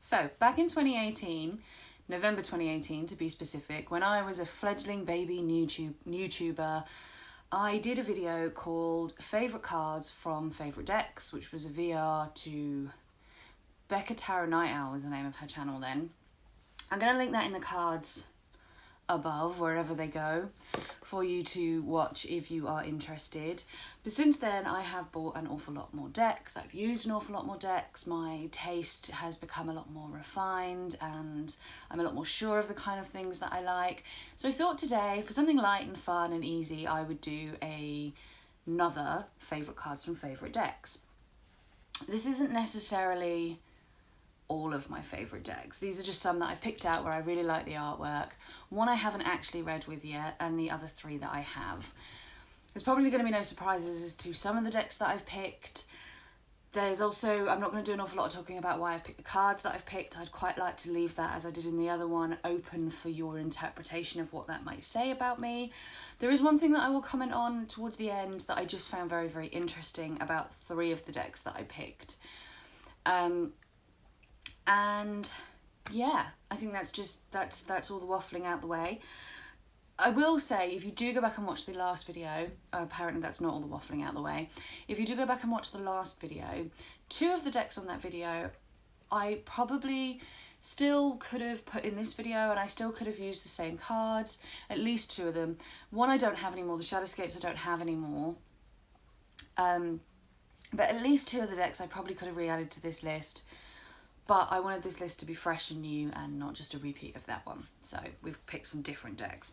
So back in 2018, November 2018 to be specific, when I was a fledgling baby YouTuber, I did a video called Favourite Cards from Favourite Decks, which was a VR to Becca Tarot Night Owl was the name of her channel then. I'm going to link that in the cards above, wherever they go, for you to watch if you are interested. But since then I have bought an awful lot more decks, I've used an awful lot more decks, my taste has become a lot more refined and I'm a lot more sure of the kind of things that I like. So I thought today, for something light and fun and easy, I would do another favourite cards from favourite decks. This isn't necessarily all of my favourite decks. These are just some that I've picked out where I really like the artwork. One I haven't actually read with yet, and the other three that I have. There's probably going to be no surprises as to some of the decks that I've picked. There's also, I'm not going to do an awful lot of talking about why I've picked the cards that I've picked. I'd quite like to leave that, as I did in the other one, open for your interpretation of what that might say about me. There is one thing that I will comment on towards the end that I just found very, very interesting about three of the decks that I picked. And yeah, I think that's all the waffling out the way. I will say, if you do go back and watch the last video, apparently that's not all the waffling out the way. If you do go back and watch the last video, two of the decks on that video, I probably still could have put in this video and I still could have used the same cards, at least two of them. One I don't have anymore, the Shadowscapes I don't have anymore. But at least two of the decks I probably could have re-added to this list. But I wanted this list to be fresh and new and not just a repeat of that one. So we've picked some different decks.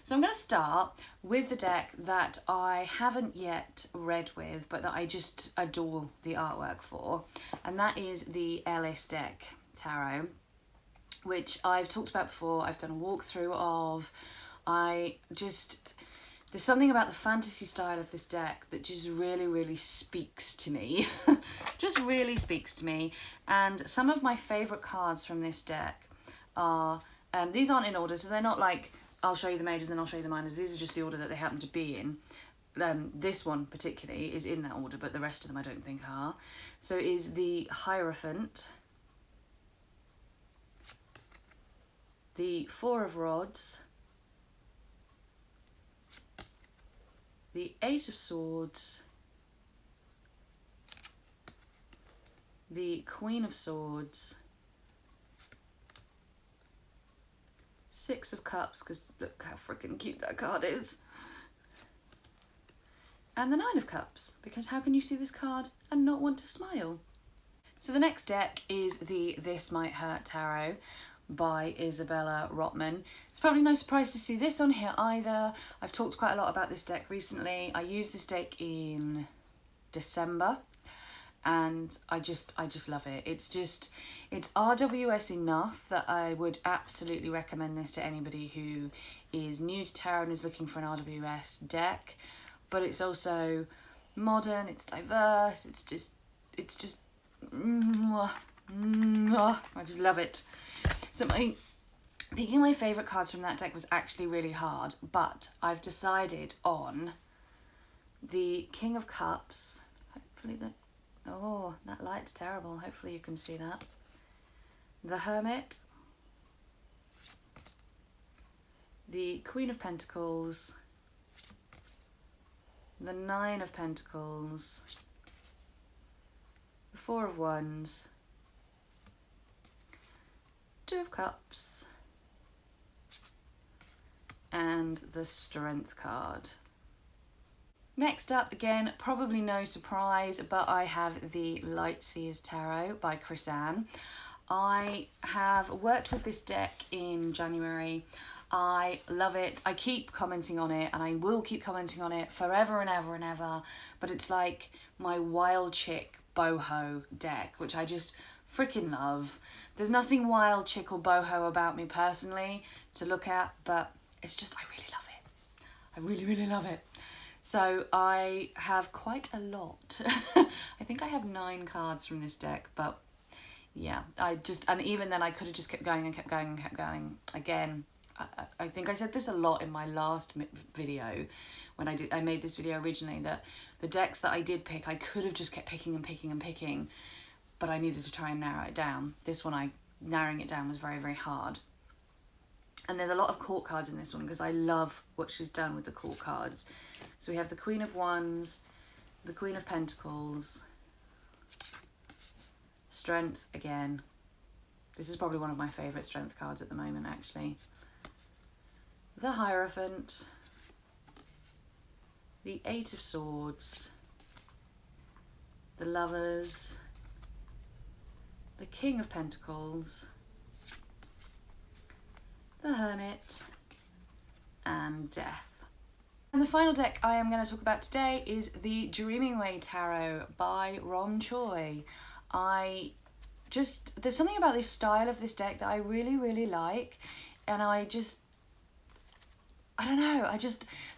So I'm going to start with the deck that I haven't yet read with, but that I just adore the artwork for. And that is the Ellis Deck Tarot, which I've talked about before. I've done a walkthrough of. There's something about the fantasy style of this deck that just really, really speaks to me. Just really speaks to me. And some of my favourite cards from this deck are, these aren't in order, so they're not like, I'll show you the majors and then I'll show you the minors. These are just the order that they happen to be in. This one particularly is in that order, but the rest of them I don't think are. So it is the Hierophant, the Four of Rods, the Eight of Swords, the Queen of Swords, Six of Cups, because look how freaking cute that card is, and the Nine of Cups, because how can you see this card and not want to smile? So the next deck is the This Might Hurt Tarot by Isabella Rotman. It's probably no surprise to see this on here either. I've talked quite a lot about this deck recently. I used this deck in December and I just love it. It's RWS enough that I would absolutely recommend this to anybody who is new to tarot and is looking for an RWS deck, but it's also modern, it's diverse, it's just I just love it. So picking my favourite cards from that deck was actually really hard, but I've decided on the King of Cups. Hopefully that light's terrible. Hopefully you can see that. The Hermit, the Queen of Pentacles, the Nine of Pentacles, the Four of Wands, Two of Cups, and the Strength card. Next up, again, probably no surprise, but I have the Lightseers Tarot by Chris Ann. I have worked with this deck in January. I love it. I keep commenting on it and I will keep commenting on it forever and ever and ever, but it's like my wild chick boho deck, which I just freaking love. There's nothing wild chick or boho about me personally to look at, but it's just, I really love it. I really, really love it. So I have quite a lot. I think I have 9 cards from this deck, but yeah, and even then I could have just kept going and kept going and kept going. Again, I think I said this a lot in my last video when I made this video originally, that the decks that I did pick, I could have just kept picking and picking and picking, but I needed to try and narrow it down. This one I narrowing it down was very, very hard. And there's a lot of court cards in this one because I love what she's done with the court cards. So we have the Queen of Wands, the Queen of Pentacles, Strength again. This is probably one of my favourite Strength cards at the moment, actually. The Hierophant, the Eight of Swords, the Lovers, the King of Pentacles, the Hermit, and Death. And the final deck I am going to talk about today is the Dreaming Way Tarot by Ron Choi. There's something about this style of this deck that I really, really like, and I don't know,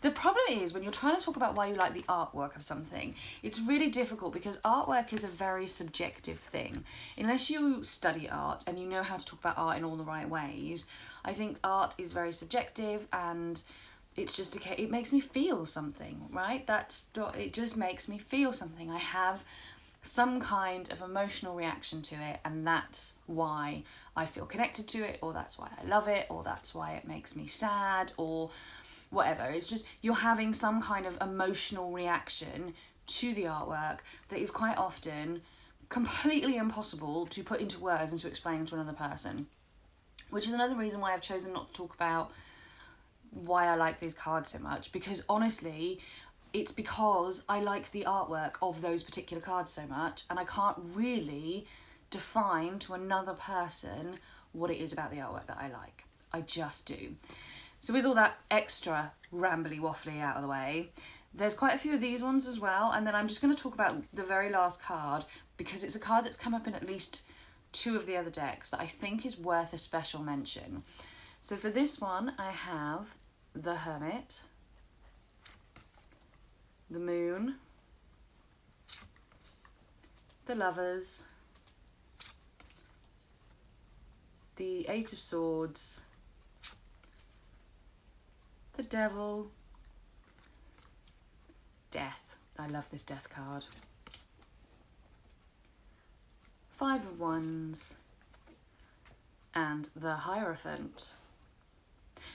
the problem is when you're trying to talk about why you like the artwork of something, it's really difficult because artwork is a very subjective thing. Unless you study art and you know how to talk about art in all the right ways, I think art is very subjective, and it's just it makes me feel something, right? It just makes me feel something. I have some kind of emotional reaction to it, and that's why I feel connected to it, or that's why I love it, or that's why it makes me sad, or whatever. It's just you're having some kind of emotional reaction to the artwork that is quite often completely impossible to put into words and to explain to another person, which is another reason why I've chosen not to talk about why I like these cards so much, because honestly it's because I like the artwork of those particular cards so much, and I can't really define to another person what it is about the artwork that I like. I just do. So with all that extra rambly waffly out of the way, there's quite a few of these ones as well, and then I'm just going to talk about the very last card because it's a card that's come up in at least 2 of the other decks that I think is worth a special mention. So for this one I have the Hermit, the Moon, the Lovers, the Eight of Swords, the Devil, Death. I love this Death card. 5 of Wands, and the Hierophant.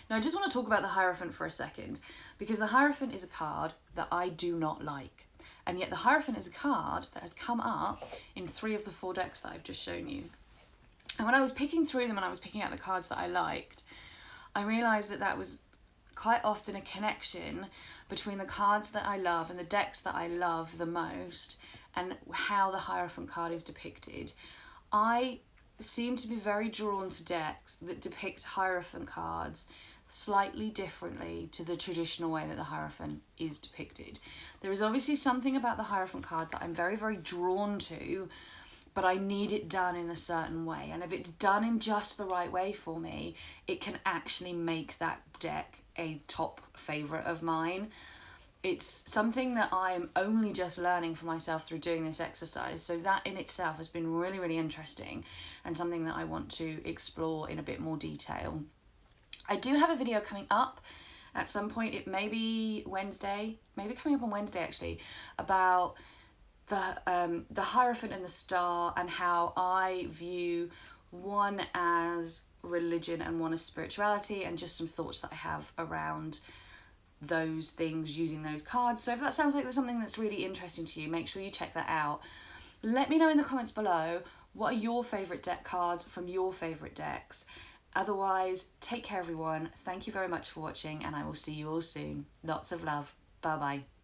Now I just want to talk about the Hierophant for a second, because the Hierophant is a card that I do not like, and yet the Hierophant is a card that has come up in 3 of the 4 decks that I've just shown you. And when I was picking through them and I was picking out the cards that I liked, I realised that that was quite often a connection between the cards that I love and the decks that I love the most and how the Hierophant card is depicted. I seem to be very drawn to decks that depict Hierophant cards slightly differently to the traditional way that the Hierophant is depicted. There is obviously something about the Hierophant card that I'm very, very drawn to, but I need it done in a certain way. And if it's done in just the right way for me, it can actually make that deck a top favourite of mine. It's something that I'm only just learning for myself through doing this exercise. So that in itself has been really, really interesting and something that I want to explore in a bit more detail. I do have a video coming up at some point. It may be Wednesday, maybe coming up on Wednesday actually, about the Hierophant and the Star and how I view one as religion and one as spirituality, and just some thoughts that I have around those things using those cards. So if that sounds like there's something that's really interesting to you, make sure you check that out. Let me know in the comments below, what are your favourite deck cards from your favourite decks? Otherwise, take care everyone. Thank you very much for watching, and I will see you all soon. Lots of love. Bye bye.